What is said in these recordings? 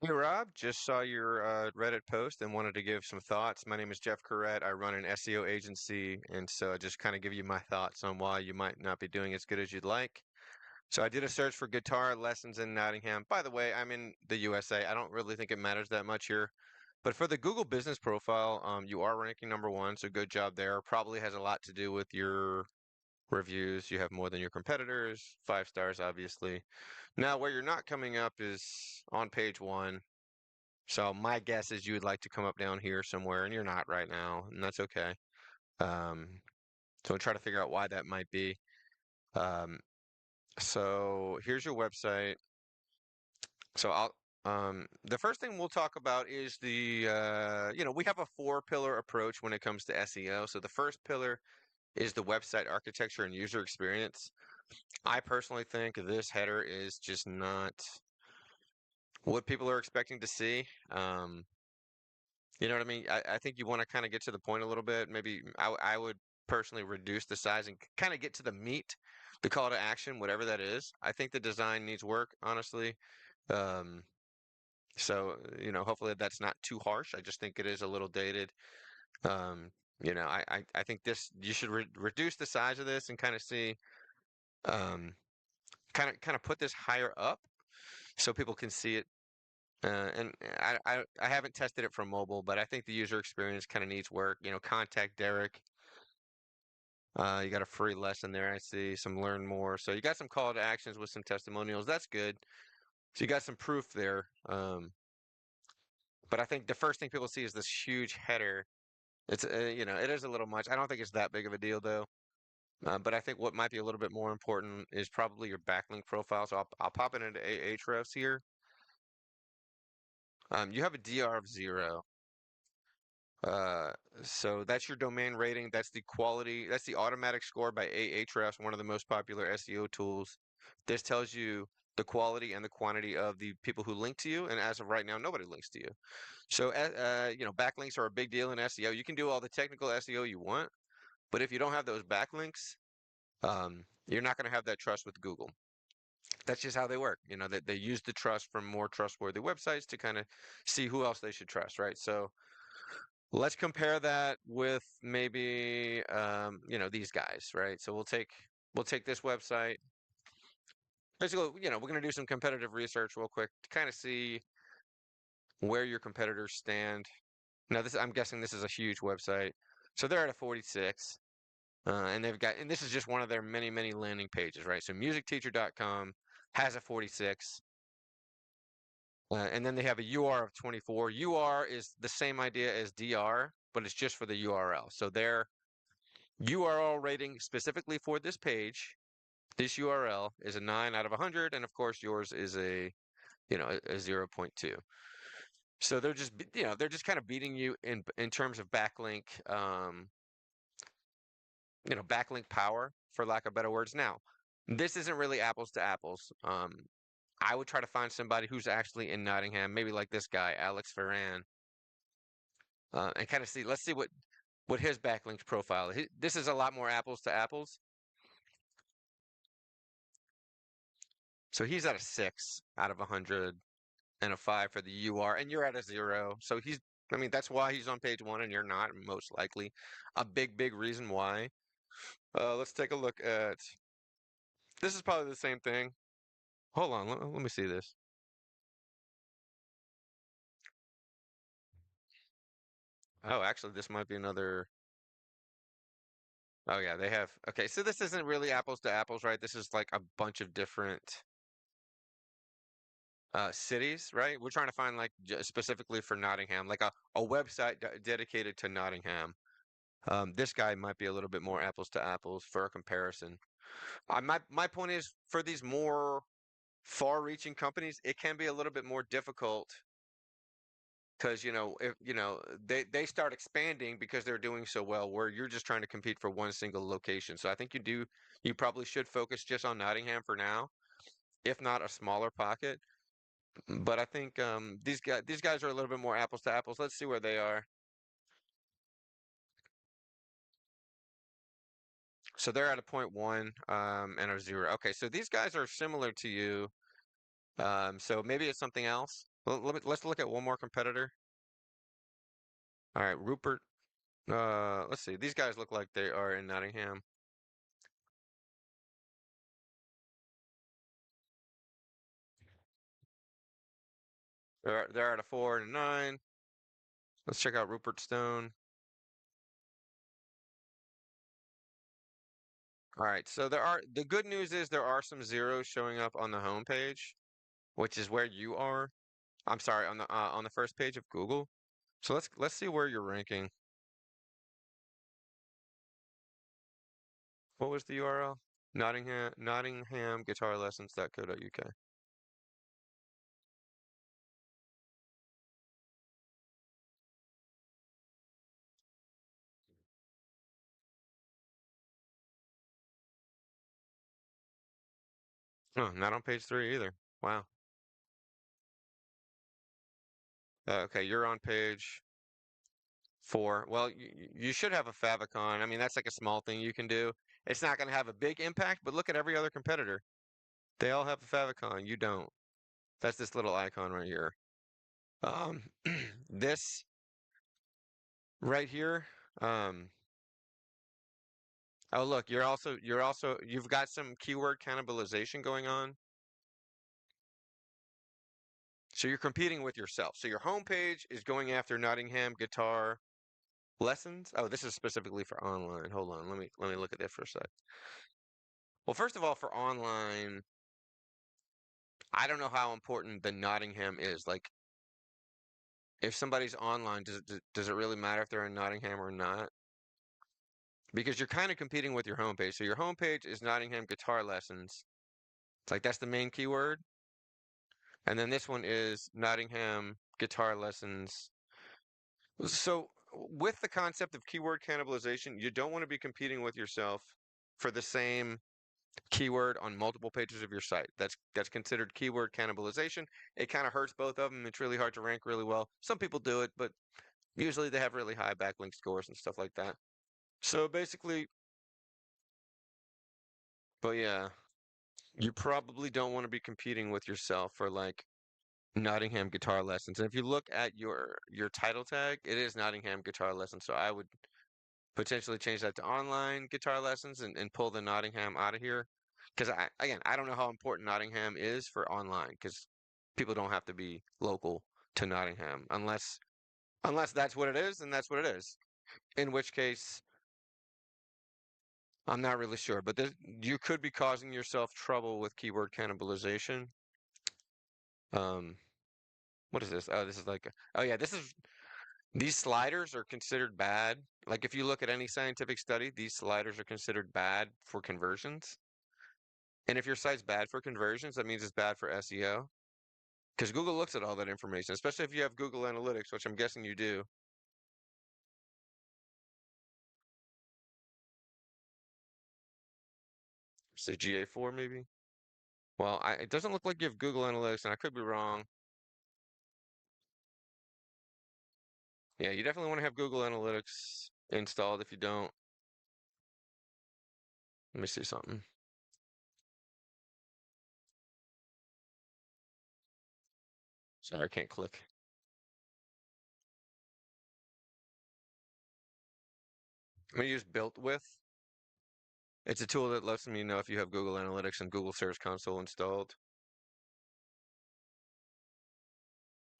Hey Rob, just saw your Reddit post and wanted to give some thoughts. My name is Jeff Corrett. I run an SEO agency, and so I just kind of give you my thoughts on why you might not be doing as good as you'd like. So I did a search for guitar lessons in Nottingham. By the way, I'm in the USA. I don't really think it matters that much here. But for the Google business profile, you are ranking #1, so good job there. Probably has a lot to do with your reviews. You have more than your competitors, 5 stars, obviously. Now, where you're not coming up is on page 1. So my guess is you would like to come up down here somewhere, and you're not right now, and that's okay. Um, so try to figure out why that might be. Um, so here's your website. So the first thing we'll talk about is we have a 4-pillar approach when it comes to SEO. So the first pillar is the website architecture and user experience. I personally think this header is just not what people are expecting to see. You know what I mean? I think you want to kind of get to the point a little bit. Maybe I would personally reduce the size and kind of get to the meat, the call to action, whatever that is. I think the design needs work, honestly. Um, hopefully that's not too harsh. I just think it is a little dated. Um, I think you should reduce the size of this and kind of see, um, kind of put this higher up so people can see it. And I haven't tested it for mobile, but I think the user experience kind of needs work. Contact Derek. You got a free lesson there. I see some learn more. So you got some call to actions with some testimonials. That's good. So you got some proof there. But I think the first thing people see is this huge header. It is a little much. I don't think it's that big of a deal though. But I think what might be a little bit more important is probably your backlink profile. So I'll pop it into Ahrefs here. You have a DR of 0. Uh, so that's your domain rating. That's the quality. That's the automatic score by Ahrefs, one of the most popular SEO tools. This tells you the quality and the quantity of the people who link to you. And as of right now, nobody links to you. So, backlinks are a big deal in SEO. You can do all the technical SEO you want, but if you don't have those backlinks, you're not going to have that trust with Google. That's just how they work. They use the trust from more trustworthy websites to kind of see who else they should trust, right? So, let's compare that with maybe these guys, right? So we'll take this website. Basically, we're going to do some competitive research real quick to kind of see where your competitors stand. Now, I'm guessing this is a huge website. So they're at a 46. And this is just one of their many, many landing pages, right? So musicteacher.com has a 46. And then they have a UR of 24. UR is the same idea as DR, but it's just for the URL. So their URL rating specifically for this page, this URL is a 9 out of 100, and of course yours is a 0.2. So they're just kind of beating you in terms of backlink power, for lack of better words. Now, this isn't really apples to apples. I would try to find somebody who's actually in Nottingham, maybe like this guy, Alex Ferran, and kind of see. Let's see what his backlinks profile. This is a lot more apples to apples. So he's at a 6 out of 100 and a 5 for the UR, and you're at a 0. So that's why he's on page 1 and you're not, most likely. A big, big reason why. Let's take a look at. This is probably the same thing. Hold on, let me see this. Oh, actually, this might be another. Oh, yeah, they have. Okay, so this isn't really apples to apples, right? This is like a bunch of different cities, right? We're trying to find like specifically for Nottingham, like a website dedicated to Nottingham. This guy might be a little bit more apples to apples for a comparison. My point is for these more far-reaching companies, it can be a little bit more difficult because if they start expanding because they're doing so well, where you're just trying to compete for one single location. So I think you probably should focus just on Nottingham for now, if not a smaller pocket. But I think these guys are a little bit more apples to apples. Let's see where they are. So they're at a 0.1 and a 0. Okay, so these guys are similar to you. So maybe it's something else. Let's look at one more competitor. All right, Rupert. Let's see. These guys look like they are in Nottingham. They're at a 4 and a 9. Let's check out Rupert Stone. All right, so the good news is there are some zeros showing up on the home page, which is where you are. I'm sorry, on the first page of Google. So let's see where you're ranking. What was the URL? Nottingham Guitar Lessons.co.uk. Oh, not on page 3 either. Wow. Okay, you're on page 4. Well, you should have a favicon. I mean, that's like a small thing you can do. It's not going to have a big impact, but look at every other competitor. They all have a favicon. You don't. That's this little icon right here. Um, this right here. Um, oh look, you've got some keyword cannibalization going on. So you're competing with yourself. So your homepage is going after Nottingham Guitar Lessons. Oh, this is specifically for online. Hold on, let me look at this for a sec. Well, first of all, for online, I don't know how important the Nottingham is. Like, if somebody's online, does it really matter if they're in Nottingham or not? Because you're kind of competing with your homepage. So your homepage is Nottingham Guitar Lessons. It's like that's the main keyword. And then this one is Nottingham Guitar Lessons. So with the concept of keyword cannibalization, you don't want to be competing with yourself for the same keyword on multiple pages of your site. That's considered keyword cannibalization. It kind of hurts both of them. It's really hard to rank really well. Some people do it, but usually they have really high backlink scores and stuff like that. So basically, but yeah, you probably don't want to be competing with yourself for like Nottingham Guitar Lessons. And if you look at your title tag, it is Nottingham Guitar Lessons. So I would potentially change that to online guitar lessons and pull the Nottingham out of here. Because I don't know how important Nottingham is for online because people don't have to be local to Nottingham unless that's what it is, and that's what it is. In which case, I'm not really sure, but you could be causing yourself trouble with keyword cannibalization. Um, what is this? Oh, this is like, oh yeah, these sliders are considered bad. Like if you look at any scientific study, these sliders are considered bad for conversions. And if your site's bad for conversions, that means it's bad for SEO. Because Google looks at all that information, especially if you have Google Analytics, which I'm guessing you do. Say GA4 maybe? Well, it doesn't look like you have Google Analytics, and I could be wrong. Yeah, you definitely want to have Google Analytics installed. If you don't, let me see something. Sorry, I can't click. I'm gonna use Built With. It's a tool that lets me know if you have Google Analytics and Google Search Console installed.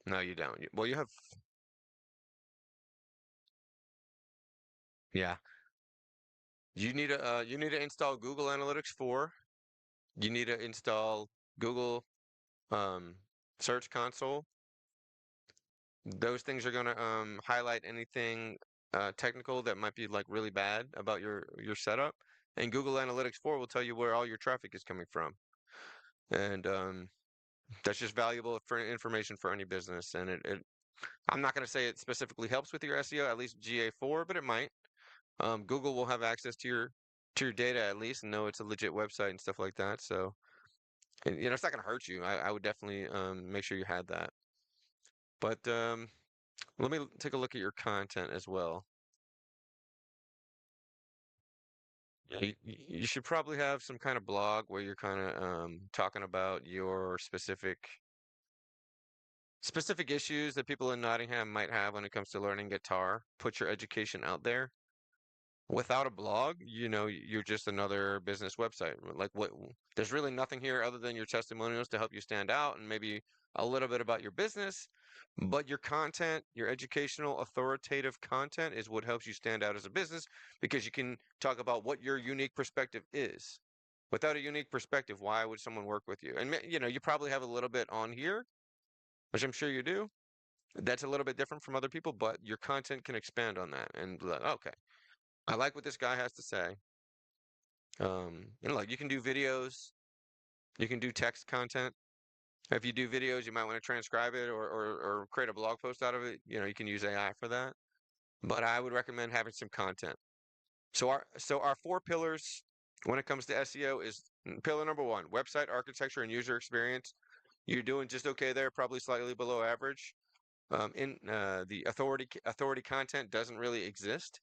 No, you don't. Well, you have, yeah. You need to install Google Analytics 4. You need to install Google um, Search Console. Those things are going to highlight anything technical that might be like really bad about your setup. And Google Analytics 4 will tell you where all your traffic is coming from. And that's just valuable for information for any business. And I'm not going to say it specifically helps with your SEO, at least GA4, but it might. Google will have access to your data at least and know it's a legit website and stuff like that. So, and, it's not going to hurt you. I would definitely make sure you had that. But let me take a look at your content as well. Yeah, you should probably have some kind of blog where you're kind of talking about your specific specific issues that people in Nottingham might have when it comes to learning guitar. Put your education out there. Without a blog, you're just another business website. Like there's really nothing here other than your testimonials to help you stand out and maybe a little bit about your business. But your content, your educational, authoritative content is what helps you stand out as a business because you can talk about what your unique perspective is. Without a unique perspective, why would someone work with you? And you probably have a little bit on here, which I'm sure you do. That's a little bit different from other people, but your content can expand on that and be like, okay, I like what this guy has to say. And like you can do videos, you can do text content. If you do videos, you might want to transcribe it or create a blog post out of it. You can use AI for that. But I would recommend having some content. So our four pillars when it comes to SEO is pillar number one, website architecture and user experience. You're doing just okay there, probably slightly below average. In the authority content doesn't really exist,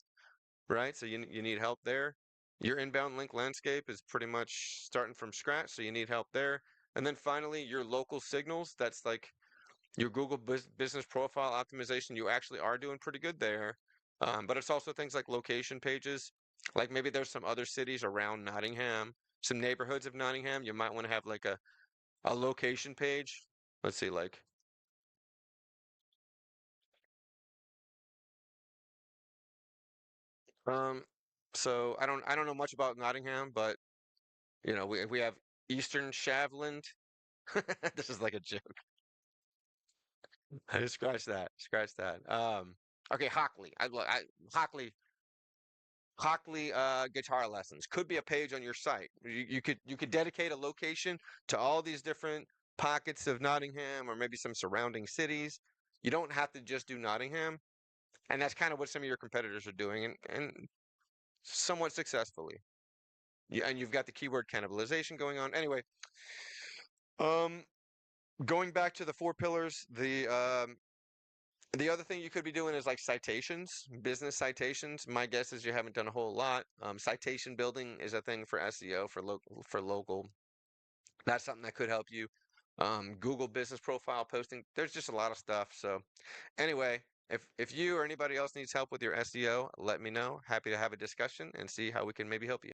right? So you need help there. Your inbound link landscape is pretty much starting from scratch, so you need help there. And then finally, your local signals. That's like your Google business profile optimization. You actually are doing pretty good there. But it's also things like location pages. Like maybe there's some other cities around Nottingham, some neighborhoods of Nottingham. You might want to have like a location page. Let's see, like um, so I don't know much about Nottingham, but we have Eastern Shavland. This is like a joke. I just scratch that. Scratch that. Okay, Hockley. Hockley. Hockley guitar lessons could be a page on your site. You could dedicate a location to all these different pockets of Nottingham or maybe some surrounding cities. You don't have to just do Nottingham, and that's kind of what some of your competitors are doing, and somewhat successfully. Yeah, and you've got the keyword cannibalization going on. Anyway, um, going back to the four pillars, the other thing you could be doing is like citations, business citations. My guess is you haven't done a whole lot. Citation building is a thing for SEO for local. That's something that could help you. Google business profile posting. There's just a lot of stuff. So anyway, if you or anybody else needs help with your SEO, let me know. Happy to have a discussion and see how we can maybe help you.